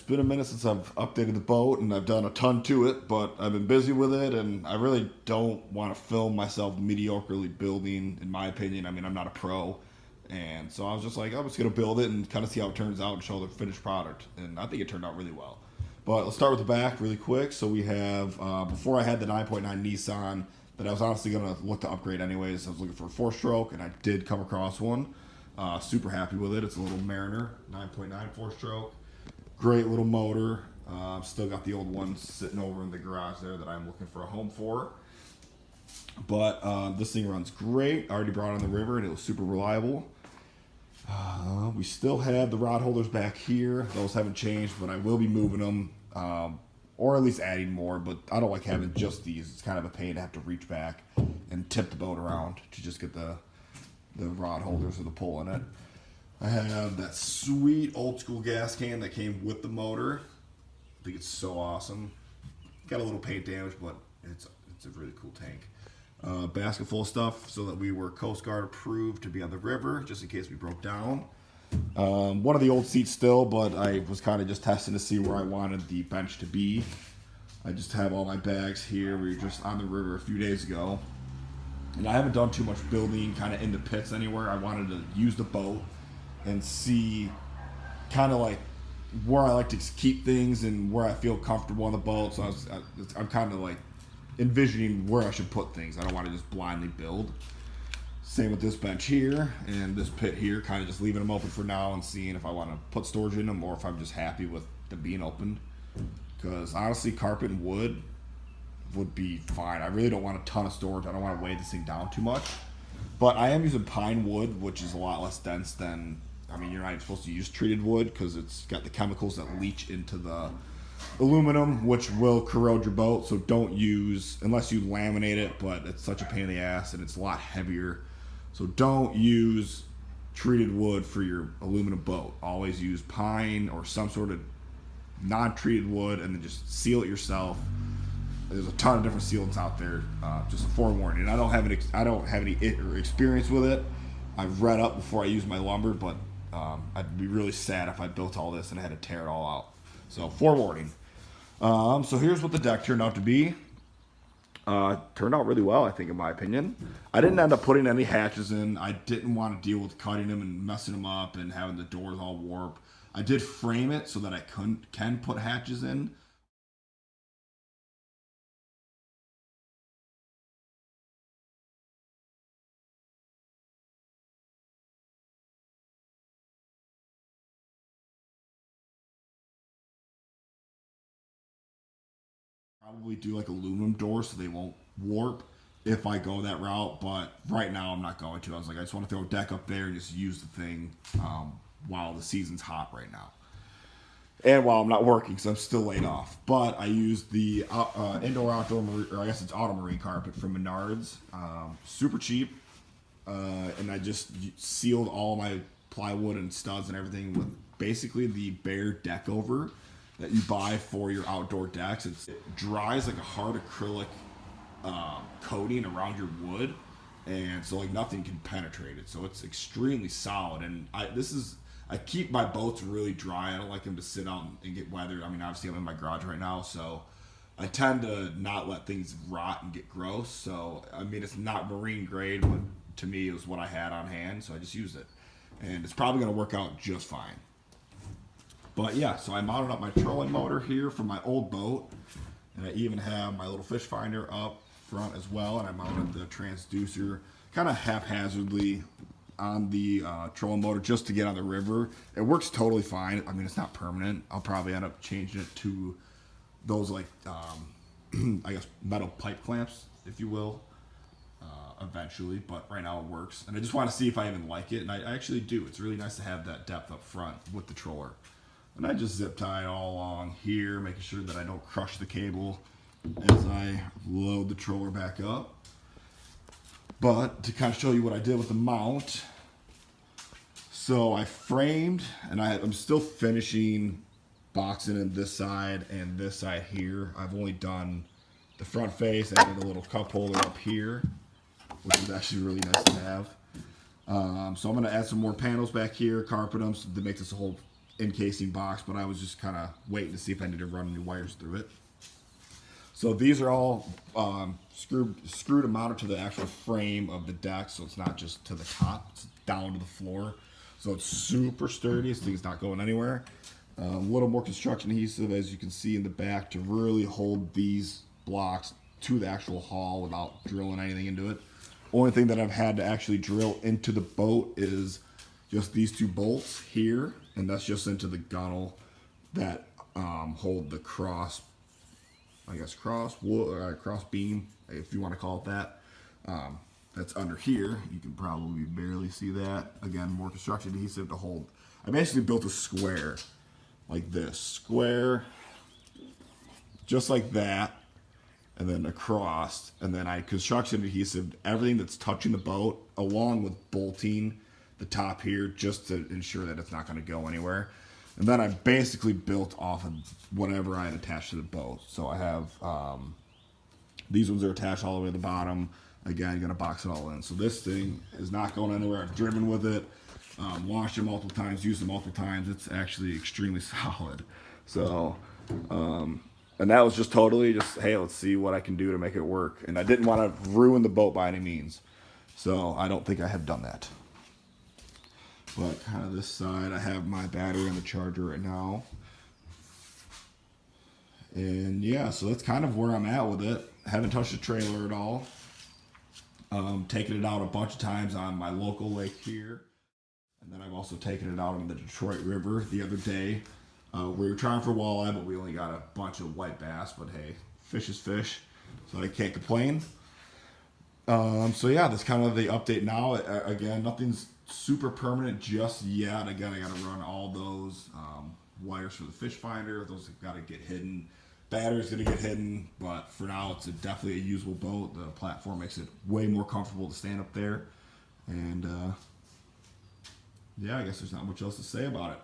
been a minute since I've updated the boat, and I've done a ton to it, but I've been busy with it, and I really don't want to film myself mediocrely building, in my opinion. I mean, I'm not a pro, and so I was just like, I'm just going to build it and kind of see how it turns out and show the finished product, and I think it turned out really well. But let's start with the back really quick. So we have, before I had the 9.9 Nissan that I was honestly going to look to upgrade anyways. I was looking for a 4-stroke, and I did come across one. Super happy with it. It's a little Mariner, 9.9 4-stroke. Great little motor. Still got the old one sitting over in the garage there that I'm looking for a home for. But this thing runs great. I already brought it on the river, and it was super reliable. We still have the rod holders back here. Those haven't changed, but I will be moving them, or at least adding more. But I don't like having just these. It's kind of a pain to have to reach back and tip the boat around to just get the rod holders or the pull in it. I have that sweet old school gas can that came with the motor. I think it's so awesome. Got a little paint damage, but it's a really cool tank. Basket full of stuff so that we were Coast Guard approved to be on the river, just in case we broke down. One of the old seats still, but I was kind of just testing to see where I wanted the bench to be. I just have all my bags here. We were just on the river a few days ago. And I haven't done too much building kind of in the pits anywhere. I wanted to use the boat and see kind of like where I like to keep things and where I feel comfortable on the boat. So I'm kind of like envisioning where I should put things. I don't want to just blindly build. Same with this bench here and this pit here, kind of just leaving them open for now and seeing if I want to put storage in them or if I'm just happy with them being opened. Because honestly, carpet and wood would be fine. I really don't want a ton of storage. I don't want to weigh this thing down too much. But I am using pine wood, which is a lot less dense than, I mean, you're not even supposed to use treated wood because it's got the chemicals that leach into the aluminum, which will corrode your boat. So don't use, unless you laminate it, but it's such a pain in the ass and it's a lot heavier. So don't use treated wood for your aluminum boat. Always use pine or some sort of non-treated wood and then just seal it yourself. There's a ton of different sealants out there. Just a forewarning. I don't have any experience with it. I've read up before I use my lumber, but I'd be really sad if I built all this and I had to tear it all out. So forewarning. So here's what the deck turned out to be. Turned out really well, I think, in my opinion. I didn't end up putting any hatches in. I didn't want to deal with cutting them and messing them up and having the doors all warped. I did frame it so that I can put hatches in. Probably do like aluminum doors so they won't warp if I go that route, but right now I'm not going to. I was like, I just want to throw a deck up there and just use the thing while the season's hot right now. And while I'm not working, because I'm still laid off. But I used the indoor-outdoor, or I guess it's auto marine carpet from Menards. Super cheap. And I just sealed all my plywood and studs and everything with basically the bare deck over that you buy for your outdoor decks. It dries like a hard acrylic coating around your wood, and so like nothing can penetrate it. So it's extremely solid. And I keep my boats really dry. I don't like them to sit out and get weathered. I mean, obviously I'm in my garage right now, so I tend to not let things rot and get gross. So I mean, it's not marine grade, but to me it was what I had on hand, so I just used it, and it's probably going to work out just fine. But yeah, so I mounted up my trolling motor here from my old boat, and I even have my little fish finder up front as well, and I mounted the transducer kind of haphazardly on the trolling motor just to get on the river. It works totally fine. I mean, it's not permanent. I'll probably end up changing it to those like, I guess, metal pipe clamps, if you will, eventually, but right now it works. And I just want to see if I even like it, and I actually do. It's really nice to have that depth up front with the troller. And I just zip tie it all along here, making sure that I don't crush the cable as I load the troller back up. But to kind of show you what I did with the mount, so I framed, and I'm still finishing boxing in this side and this side here. I've only done the front face, added a little cup holder up here, which is actually really nice to have. So I'm going to add some more panels back here, carpet them, so to make this a whole encasing box, but I was just kind of waiting to see if I needed to run any wires through it. So these are all screwed and mounted to the actual frame of the deck, so it's not just to the top, it's down to the floor. So it's super sturdy, this thing's not going anywhere. A little more construction adhesive, as you can see in the back, to really hold these blocks to the actual hull without drilling anything into it. Only thing that I've had to actually drill into the boat is just these 2 bolts here, and that's just into the gunnel that hold the cross beam, if you want to call it that. That's under here. You can probably barely see that. Again, more construction adhesive to hold. I basically built a square like this, square, just like that, and then across, and then I construction adhesive everything that's touching the boat, along with bolting the top here, just to ensure that it's not going to go anywhere. And then I basically built off of whatever I had attached to the boat. So I have these ones are attached all the way to the bottom. Again, you're going to box it all in. So this thing is not going anywhere. I've driven with it, washed it multiple times, used it multiple times. It's actually extremely solid. So, and that was just totally just, hey, let's see what I can do to make it work. And I didn't want to ruin the boat by any means. So I don't think I have done that. But kind of this side, I have my battery and the charger right now. And yeah, so that's kind of where I'm at with it. Haven't touched the trailer at all. Taken it out a bunch of times on my local lake here. And then I've also taken it out on the Detroit River the other day. We were trying for walleye, but we only got a bunch of white bass. But hey, fish is fish, so I can't complain. So yeah, that's kind of the update now. Again, nothing's super permanent just yet. Again, I got to run all those wires for the fish finder. Those have got to get hidden. Battery's going to get hidden, but for now, it's definitely a usable boat. The platform makes it way more comfortable to stand up there. And yeah, I guess there's not much else to say about it.